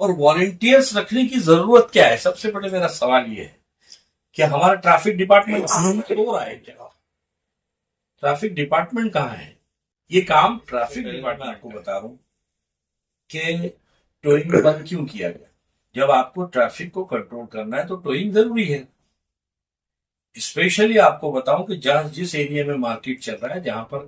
और वॉलंटियर्स रखने की जरूरत क्या है? सबसे पहले मेरा सवाल ये है कि हमारा ट्रैफिक डिपार्टमेंट हो रहा है क्या? ट्रैफिक डिपार्टमेंट कहाँ है? ये काम ट्रैफिक डिपार्टमेंट को बता रहा हूं कि टोइंग बंद क्यों किया गया। जब आपको ट्रैफिक को कंट्रोल करना है तो टोइंग जरूरी है। स्पेशली आपको बताऊं कि जहां जिस एरिया में मार्केट चल रहा है, जहां पर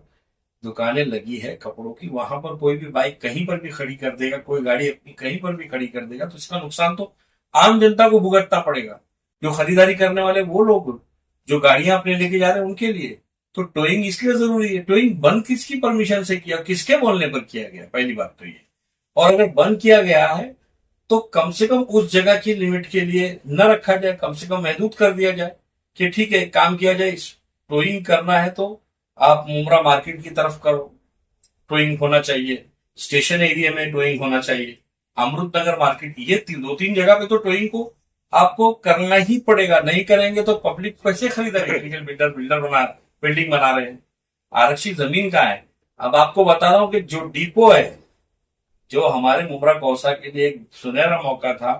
दुकानें लगी है कपड़ों की, वहां पर कोई भी बाइक कहीं पर भी खड़ी कर देगा, कोई गाड़ी अपनी कहीं पर भी खड़ी कर देगा, तो इसका नुकसान तो आम जनता को भुगतना पड़ेगा। जो खरीदारी करने वाले वो लोग, जो गाड़ियां अपने लेके जा रहे हैं, उनके लिए तो टोइंग इसलिए जरूरी है। टोइंग बंद किसकी परमिशन से किया, किसके बोलने पर किया गया? पहली बात तो ये। और अगर बंद किया गया है तो कम से कम उस जगह की लिमिट के लिए न रखा जाए, कम से कम महदूद कर दिया जाए कि ठीक है, काम किया जाए। टोइंग करना है तो आप मुमरा मार्केट की तरफ करो, टोइंग होना चाहिए। स्टेशन एरिया में टोइंग होना चाहिए। अमृतनगर मार्केट, ये दो तीन जगह पे तो टोइंग को आपको करना ही पड़ेगा। नहीं करेंगे तो पब्लिक कैसे खरीदेगी? बिल्डिंग बना रहे हैं। आरक्षित जमीन कहाँ है? अब आपको बता रहा हूं कि जो डिपो है, जो हमारे मुमरा कौसा के लिए एक सुनहरा मौका था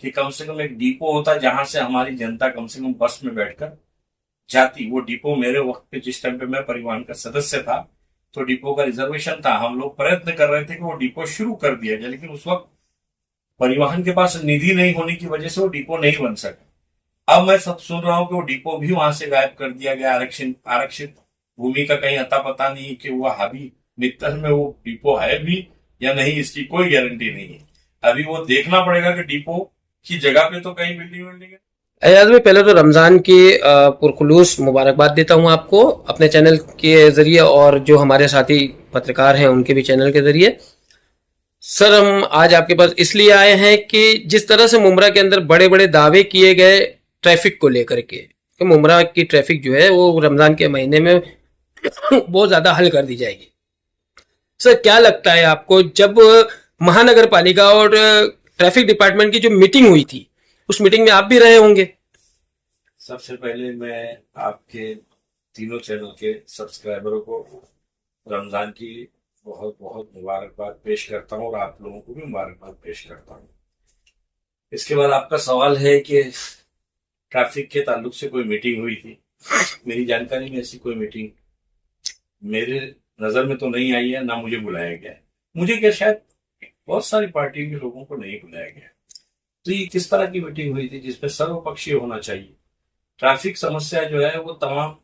कि कम से कम एक डिपो होता जहां से हमारी जनता कम से कम बस में बैठकर जाती। वो डिपो मेरे वक्त पे, जिस टाइम पे मैं परिवहन का सदस्य था, तो डिपो का रिजर्वेशन था। हम लोग प्रयत्न कर रहे थे कि वो डिपो शुरू कर दिया जाए, लेकिन उस वक्त परिवहन के पास निधि नहीं होने की वजह से वो डिपो नहीं बन सका। अब मैं सब सुन रहा हूं कि वो डिपो भी वहां से गायब कर दिया गया। आरक्षित भूमि का कहीं अता पता नहीं कि वो हावी मित्तल में वो डिपो है भी या नहीं, इसकी कोई गारंटी नहीं है। अभी वो देखना पड़ेगा कि डिपो की जगह पे तो कहीं बिल्डिंग है। एजाज भाई, पहले तो रमजान की पुरखुलूस मुबारकबाद देता हूं आपको अपने चैनल के जरिए और जो हमारे साथी पत्रकार हैं उनके भी चैनल के जरिए। सर, हम आज आपके पास इसलिए आए हैं कि जिस तरह से मुमरा के अंदर बड़े बड़े दावे किए गए ट्रैफिक को लेकर के, कि मुमरा की ट्रैफिक जो है वो रमजान के महीने में बहुत ज्यादा हल कर दी जाएगी। सर, क्या लगता है आपको, जब महानगर पालिका और ट्रैफिक डिपार्टमेंट की जो मीटिंग हुई थी, उस मीटिंग में आप भी रहे होंगे? सबसे पहले मैं आपके तीनों चैनल के सब्सक्राइबरों को रमजान की बहुत बहुत मुबारकबाद पेश करता हूं और आप लोगों को भी मुबारकबाद पेश करता हूं। इसके बाद आपका सवाल है कि ट्रैफिक के ताल्लुक से कोई मीटिंग हुई थी। मेरी जानकारी में ऐसी कोई मीटिंग मेरे नजर में तो नहीं आई है, ना मुझे बुलाया गया है। मुझे क्या, शायद बहुत सारी पार्टियों के लोगों को नहीं बुलाया गया। तो ये किस तरह की मीटिंग हुई थी जिसमें सर्वपक्षीय होना चाहिए? ट्रैफिक समस्या जो है वो तमाम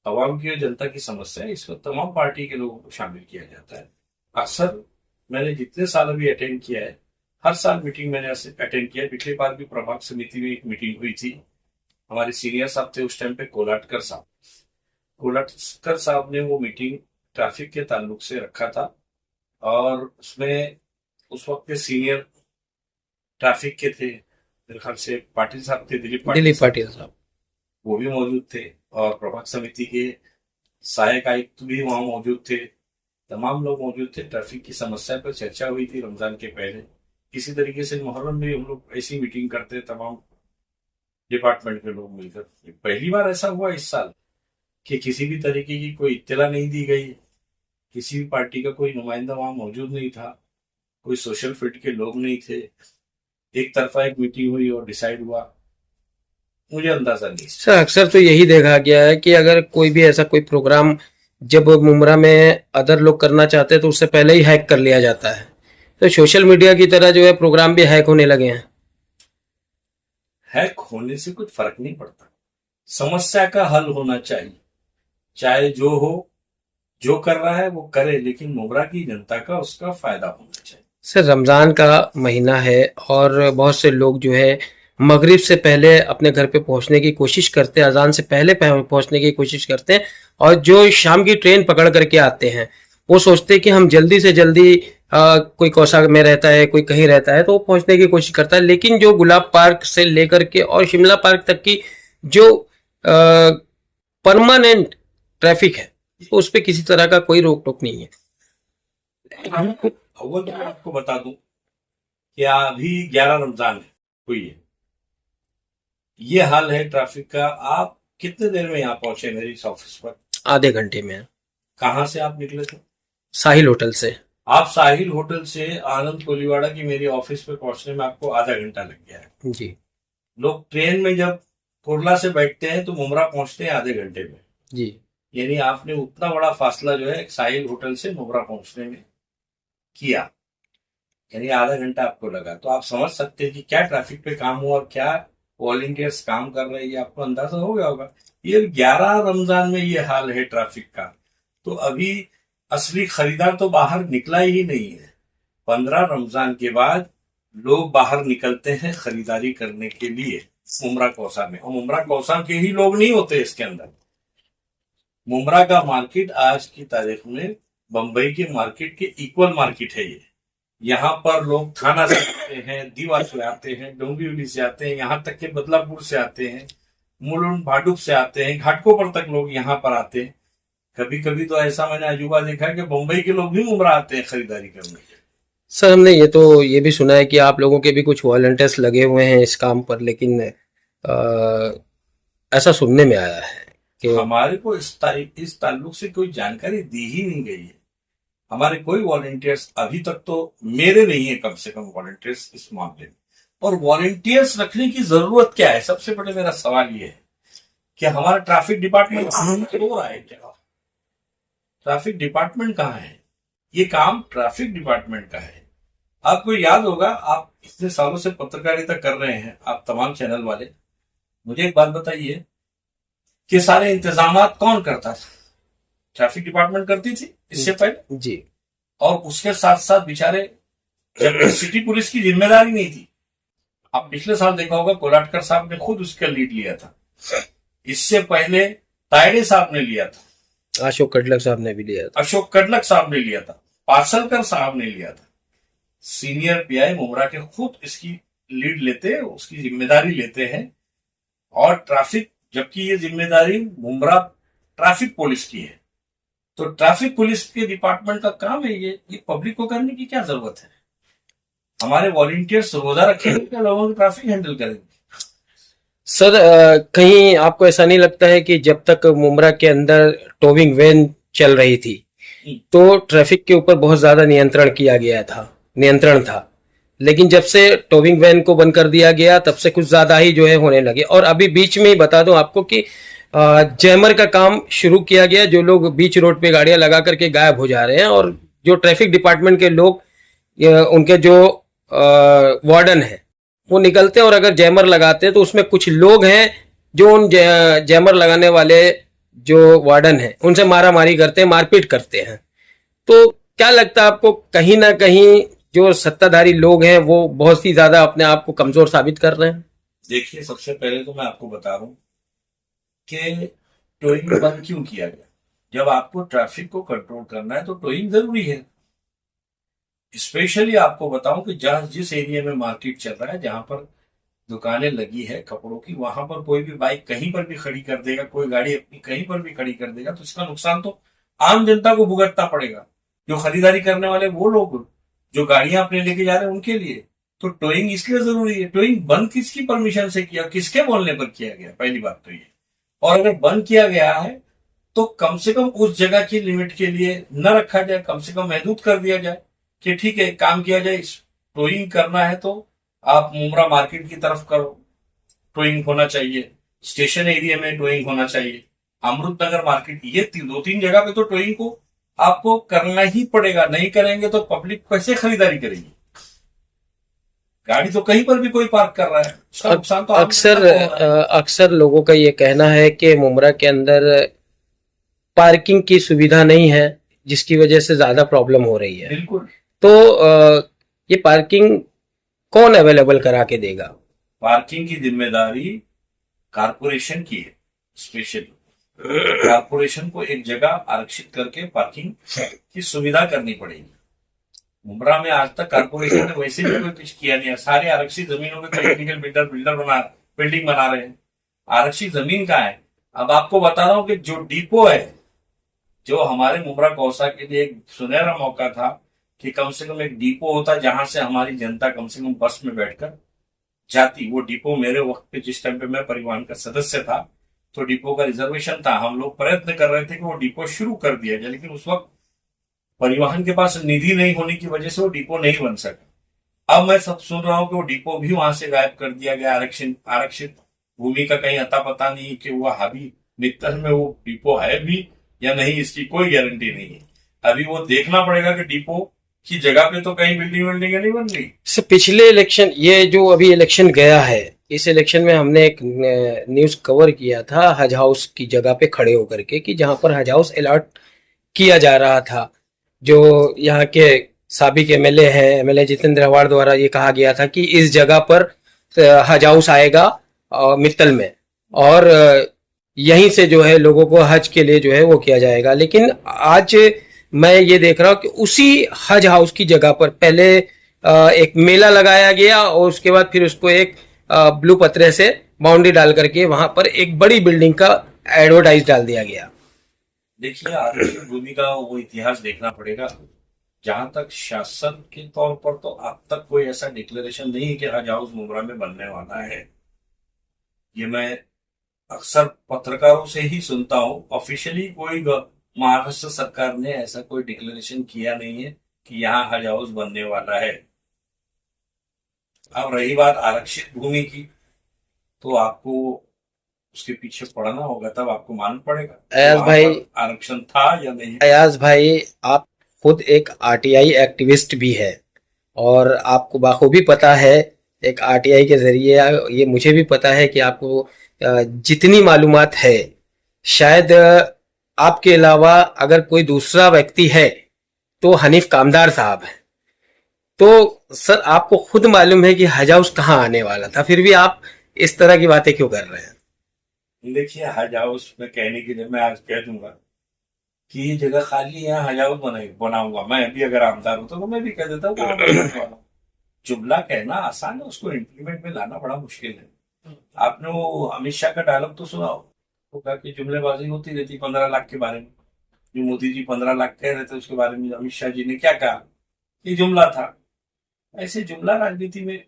आवाम की और जनता की समस्या है, इसमें तमाम पार्टी के लोगों को शामिल किया जाता है। अक्सर मैंने जितने साल अभी अटेंड किया है, हर साल मीटिंग मैंने अटेंड किया है। पिछली बार भी प्रभाग समिति में एक मीटिंग हुई थी। हमारे सीनियर साहब थे उस टाइम पे, कोलाटकर साहब ने वो मीटिंग ट्रैफिक के ताल्लुक से रखा था। और उसमें उस वक्त के सीनियर ट्रैफिक के थे, मेरे ख्याल से पाटिल साहब थे, दिलीप पाटिल साहब, वो भी मौजूद थे। और प्रभाग समिति के सहायक आयुक्त भी वहां मौजूद थे। तमाम लोग मौजूद थे। ट्रैफिक की समस्या पर चर्चा हुई थी रमजान के पहले। इसी तरीके से मुहर्रम में हम लोग ऐसी मीटिंग करते, तमाम डिपार्टमेंट के लोग मिलकर। पहली बार ऐसा हुआ इस साल कि किसी भी तरीके की कोई इत्तला नहीं दी गई, किसी भी पार्टी का कोई नुमाइंदा वहां मौजूद नहीं था, कोई सोशल फील्ड के लोग नहीं थे। एक तरफा एक मीटिंग हुई और डिसाइड हुआ, मुझे अंदाजा नहीं। सर, अक्सर तो यही देखा गया है कि अगर कोई भी ऐसा कोई प्रोग्राम जब मुमरा में अदर लोग करना चाहते हैं तो उससे पहले ही हैक कर लिया जाता है। तो सोशल मीडिया की तरह जो है प्रोग्राम भी हैक होने लगे हैं। हैक होने से कुछ फर्क नहीं पड़ता, समस्या का हल होना चाहिए। चाहे जो हो, जो कर रहा है वो करे, लेकिन मुमरा की जनता का उसका फायदा होना चाहिए। सर, रमजान का महीना है और बहुत से लोग जो है मगरिब से पहले अपने घर पे पहुंचने की कोशिश करते हैं, अजान से पहले पहुंचने की कोशिश करते हैं, और जो शाम की ट्रेन पकड़ करके आते हैं वो सोचते हैं कि हम जल्दी से जल्दी, कोई कौसा में रहता है, कोई कहीं रहता है, तो वो पहुंचने की कोशिश करता है। लेकिन जो गुलाब पार्क से लेकर के और शिमला पार्क तक की जो परमानेंट ट्रैफिक है, तो उस पर किसी तरह का कोई रोक टोक नहीं है। अव्वल तो मैं आपको बता दूं कि अभी 11 रमजान हुई है। ये हाल है ट्रैफिक का। आप कितने देर में यहाँ पहुंचे मेरी ऑफिस पर? आधे घंटे में। कहाँ से आप निकले थे? साहिल होटल से। आप साहिल होटल से आनंद कोलीवाड़ा की मेरी ऑफिस पे पहुंचने में आपको आधा घंटा लग गया है। जी लोग ट्रेन में जब कुर्ला से बैठते हैं तो मुमरा पहुंचते हैं आधे घंटे में। जी। यानी आपने उतना बड़ा फासला जो है साहिल होटल से मुमरा पहुंचने में किया, यानी आधा घंटा आपको लगा। तो आप समझ सकते हैं कि क्या ट्रैफिक पे काम हुआ और क्या वॉलंटियर्स काम कर रहे हैं, ये आपको अंदाजा हो गया होगा। ये 11 रमजान में ये हाल है ट्रैफिक का, तो अभी असली खरीदार तो बाहर निकला ही नहीं है। 15 रमजान के बाद लोग बाहर निकलते हैं खरीदारी करने के लिए मुमरा कौसा में, और मुमरा कौसा के ही लोग नहीं होते इसके अंदर। मुमरा का मार्केट आज की तारीख में बंबई के मार्केट के इक्वल मार्केट है ये। यहाँ पर लोग थाना से आते हैं, दीवा से आते हैं, डोंबिवली से आते हैं, यहाँ तक के बदलापुर से आते हैं, मुलुंड भाडुप से आते हैं, घाटकोपर तक लोग यहाँ पर आते हैं। कभी कभी तो ऐसा मैंने अजूबा देखा है कि मुंबई के लोग भी मुमरा आते हैं खरीदारी करने के लिए। सर हमने ये भी सुना है कि आप लोगों के भी कुछ वॉलंटियर्स लगे हुए हैं इस काम पर, लेकिन ऐसा सुनने में आया है कि हमारे को इस ताल्लुक से कोई जानकारी दी ही नहीं गई है। हमारे कोई वॉलंटियर्स अभी तक तो मेरे नहीं है, कम से कम वॉलंटियर्स इस मामले में। और वॉलंटियर्स रखने की जरूरत क्या है, सबसे बड़े मेरा सवाल ये है कि हमारा ट्रैफिक डिपार्टमेंट हो रहा है क्या? ट्रैफिक डिपार्टमेंट कहाँ है? ये काम ट्रैफिक डिपार्टमेंट का है। आपको याद होगा, आप इतने सालों से पत्रकारिता कर रहे हैं, आप तमाम चैनल वाले, मुझे एक बात बताइए कि सारे इंतजाम कौन करता था? ट्रैफिक डिपार्टमेंट करती थी इससे पहले जी। और उसके साथ साथ बेचारे जब सिटी पुलिस की जिम्मेदारी नहीं थी। आप पिछले साल देखा होगा कोलाटकर साहब ने खुद उसका लीड लिया था, इससे पहले तायडे साहब ने लिया था, अशोक कडलक साहब ने भी लिया था, अशोक कडलक साहब ने लिया था, पासलकर साहब ने लिया था। सीनियर पीआई मुमरा के खुद इसकी लीड लेते हैं, उसकी जिम्मेदारी लेते हैं। और ट्रैफिक, जबकि ये जिम्मेदारी मुमरा ट्रैफिक पुलिस की है, तो ट्रैफिक पुलिस के डिपार्टमेंट का काम है ये पब्लिक को करने की क्या जरूरत है? हमारे वॉलंटियर्स रोजा रखेंगे क्या लोगों को ट्रैफिक हैंडल करेंगे? सर कहीं आपको ऐसा नहीं लगता है कि जब तक मुमरा के अंदर टोविंग वैन चल रही थी तो ट्रैफिक के ऊपर बहुत ज्यादा नियंत्रण था, लेकिन जब से टोविंग वैन को बंद कर दिया गया तब से कुछ ज्यादा ही जो है होने लगे। और अभी बीच में ही बता दूं आपको कि जैमर का काम शुरू किया गया, जो लोग बीच रोड पे गाड़ियां लगा करके गायब हो जा रहे हैं, और जो ट्रैफिक डिपार्टमेंट के लोग उनके जो वार्डन है वो निकलते हैं, और अगर जैमर लगाते हैं तो उसमें कुछ लोग हैं जो उन जैमर लगाने वाले जो वार्डन है उनसे मारामारी करते हैं, मारपीट करते हैं। तो क्या लगता है आपको, कहीं ना कहीं जो सत्ताधारी लोग हैं वो बहुत ही ज्यादा अपने आप को कमजोर साबित कर रहे हैं? देखिए, सबसे पहले तो मैं आपको बता रहा हूं कि टोइंग बंद क्यों किया गया। जब आपको ट्रैफिक को कंट्रोल करना है तो टोइंग जरूरी है। स्पेशली आपको बताऊं कि जहां जिस एरिया में मार्केट चल रहा है, जहां पर दुकानें लगी है कपड़ों की, वहां पर कोई भी बाइक कहीं पर भी खड़ी कर देगा, कोई गाड़ी अपनी कहीं पर भी खड़ी कर देगा, तो इसका नुकसान तो आम जनता को भुगतना पड़ेगा। जो खरीदारी करने वाले वो लोग जो गाड़ियां अपने लेके जा रहे हैं उनके लिए तो टोइंग इसलिए जरूरी है। टोइंग बंद किसकी परमिशन से किया, किसके बोलने पर किया गया, पहली बात तो ये। और अगर बंद किया गया है तो कम से कम उस जगह की लिमिट के लिए न रखा जाए, कम से कम महदूद कर दिया जाए कि ठीक है, काम किया जाए। टोइंग करना है तो आप मुमरा मार्केट की तरफ करो, टोइंग होना चाहिए। स्टेशन एरिया में टोइंग होना चाहिए। अमृतनगर मार्केट, ये 2-3 जगह पे तो टोइंग को आपको करना ही पड़ेगा। नहीं करेंगे तो पब्लिक कैसे खरीदारी करेगी? गाड़ी तो कहीं पर भी कोई पार्क कर रहा है, उसका नुकसान तो अक्सर लोगों का ये कहना है कि मुमरा के अंदर पार्किंग की सुविधा नहीं है, जिसकी वजह से ज्यादा प्रॉब्लम हो रही है। बिल्कुल। तो ये पार्किंग कौन अवेलेबल करा के देगा? पार्किंग की जिम्मेदारी कारपोरेशन की है। स्पेशली कारपोरेशन को एक जगह आरक्षित करके पार्किंग की सुविधा करनी पड़ेगी। मुमरा में आज तक कारपोरेशन ने वैसे भी कोई कुछ किया नहीं है। सारे आरक्षित जमीनों में इलीगल बिल्डिंग बना रहे हैं। आरक्षित जमीन कहाँ है? अब आपको बता रहा हूं कि जो डिपो है, जो हमारे मुमरा कौसा के लिए एक सुनहरा मौका था कि कम से कम एक डिपो होता जहां से हमारी जनता कम से कम बस में बैठकर जाती। वो डिपो मेरे वक्त पे, जिस टाइम पे मैं परिवहन का सदस्य था, तो डिपो का रिजर्वेशन था। हम लोग प्रयत्न कर रहे थे कि वो डिपो शुरू कर दिया जाए, लेकिन उस वक्त परिवहन के पास निधि नहीं होने की वजह से वो डिपो नहीं बन सका। अब मैं सब सुन रहा हूं कि वो डिपो भी वहां से गायब कर दिया गया। आरक्षित भूमि का कहीं अता पता नहीं कि वो हावी मित्तल में वो डिपो है भी या नहीं, इसकी कोई गारंटी नहीं है। अभी वो देखना पड़ेगा कि डिपो की जगह पे तो कहीं बिल्डिंग विल्डिंग नहीं बन रही। से पिछले इलेक्शन, ये जो अभी इलेक्शन गया है, इस इलेक्शन में हमने एक न्यूज कवर किया था हज हाउस की जगह पे खड़े होकर के, कि जहां पर हज हाउस अलॉट किया जा रहा था। जो यहाँ के साबिक एमएलए हैं, एमएलए जितेंद्र अवाड़ द्वारा ये कहा गया था कि इस जगह पर हज हाउस आएगा मित्तल में, और यहीं से जो है लोगों को हज के लिए जो है वो किया जाएगा। लेकिन आज मैं ये देख रहा हूँ कि उसी हज हाउस की जगह पर पहले एक मेला लगाया गया, और उसके बाद फिर उसको एक ब्लू पत्रे से बाउंड्री डाल करके वहां पर एक बड़ी बिल्डिंग का एडवर्टाइज डाल दिया गया। देखिए, आरक्षित भूमि का वो इतिहास देखना पड़ेगा। जहां तक शासन के तौर पर तो अब तक कोई ऐसा डिक्लेरेशन नहीं है कि हज हाउस मुमरा में बनने वाला है। ये मैं अक्सर पत्रकारों से ही सुनता हूं। ऑफिशियली कोई महाराष्ट्र सरकार ने ऐसा कोई डिक्लेरेशन किया नहीं है कि यहाँ हज हाउस बनने वाला है। अब रही बात आरक्षित भूमि की, तो आपको उसके पीछे पड़ना होगा, तब आपको मालूम पड़ेगा अयाज भाई, आरक्षण था या नहीं। अयाज भाई, आप खुद एक आरटीआई एक्टिविस्ट भी है, और आपको बाखूबी पता है एक आरटीआई के जरिए, ये मुझे भी पता है कि आपको जितनी मालूमात है, शायद आपके अलावा अगर कोई दूसरा व्यक्ति है तो हनीफ कामदार साहब है। तो सर, आपको खुद मालूम है कि हज हाउस कहाँ आने वाला था, फिर भी आप इस तरह की बातें क्यों कर रहे हैं? देखिए, हज हाउस में कहने के लिए मैं आज कह दूंगा कि ये जगह खाली है, यहाँ हज हाउस बनाऊंगा। मैं भी अगर आमदार होता तो मैं भी कह देता हूँ। जुमला कहना आसान है, उसको इम्प्लीमेंट में लाना बड़ा मुश्किल है। आपने वो अमित शाह का डायलॉग तो सुना हो, वो कहा कि जुमलेबाजी होती रहती 15 लाख के बारे में। जो मोदी जी 15 लाख कह रहे थे उसके बारे में अमित शाह जी ने क्या कहा, ये जुमला था। ऐसे जुमला राजनीति में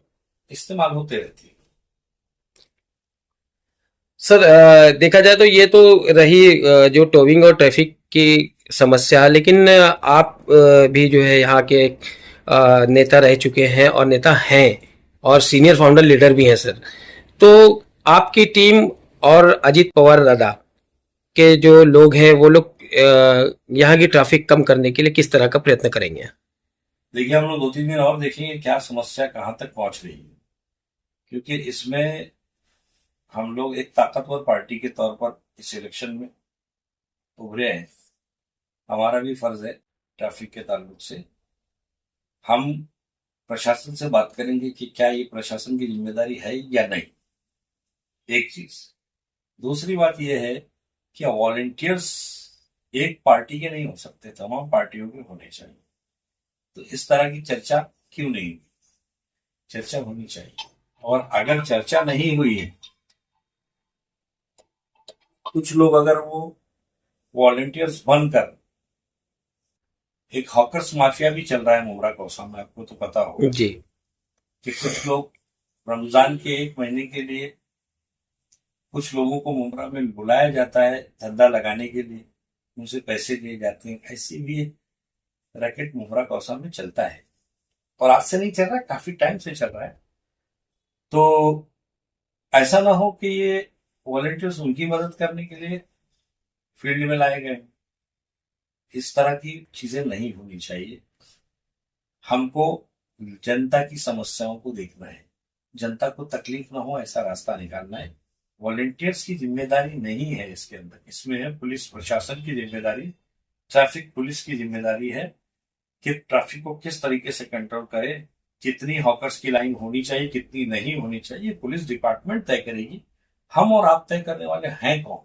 इस्तेमाल होते रहती है। सर, देखा जाए तो ये तो रही जो टोविंग और ट्रैफिक की समस्या, लेकिन आप भी जो है यहाँ के नेता रह चुके हैं और नेता हैं, और सीनियर फाउंडर लीडर भी हैं सर। तो आपकी टीम और अजीत पवार दादा के जो लोग हैं, वो लोग यहाँ की ट्रैफिक कम करने के लिए किस तरह का प्रयत्न करेंगे? देखिए, हम लोग 2-3 दिन और देखेंगे क्या समस्या कहां तक पहुंच रही है, क्योंकि इसमें हम लोग एक ताकतवर पार्टी के तौर पर इस इलेक्शन में उभरे हैं। हमारा भी फर्ज है ट्रैफिक के ताल्लुक से। हम प्रशासन से बात करेंगे कि क्या ये प्रशासन की जिम्मेदारी है या नहीं, एक चीज। दूसरी बात यह है कि वॉलंटियर्स एक पार्टी के नहीं हो सकते, तमाम पार्टियों के होने चाहिए। तो इस तरह की चर्चा क्यों नहीं हुई? चर्चा होनी चाहिए। और अगर चर्चा नहीं हुई है, कुछ लोग अगर वो वॉलंटियर्स बनकर, एक हॉकर्स माफिया भी चल रहा है मुमरा कौसा में, आपको तो पता होगा जी, कि कुछ लोग रमजान के 1 महीने के लिए कुछ लोगों को मुमरा में बुलाया जाता है धंधा लगाने के लिए, उनसे पैसे दिए जाते हैं। ऐसी भी रैकेट मुमरा कौसा में चलता है, और आज से नहीं चल रहा है, काफी टाइम से चल रहा है। तो ऐसा ना हो कि ये वॉलंटियर्स उनकी मदद करने के लिए फील्ड में लाए गए। इस तरह की चीजें नहीं होनी चाहिए। हमको जनता की समस्याओं को देखना है, जनता को तकलीफ ना हो ऐसा रास्ता निकालना है। वॉलंटियर्स की जिम्मेदारी नहीं है इसके अंदर, इसमें है पुलिस प्रशासन की जिम्मेदारी, ट्रैफिक पुलिस की जिम्मेदारी है कि ट्रैफिक को किस तरीके से कंट्रोल करे, कितनी हॉकर्स की लाइन होनी चाहिए, कितनी नहीं होनी चाहिए, पुलिस डिपार्टमेंट तय करेगी। हम और आप तय करने वाले हैं कौन?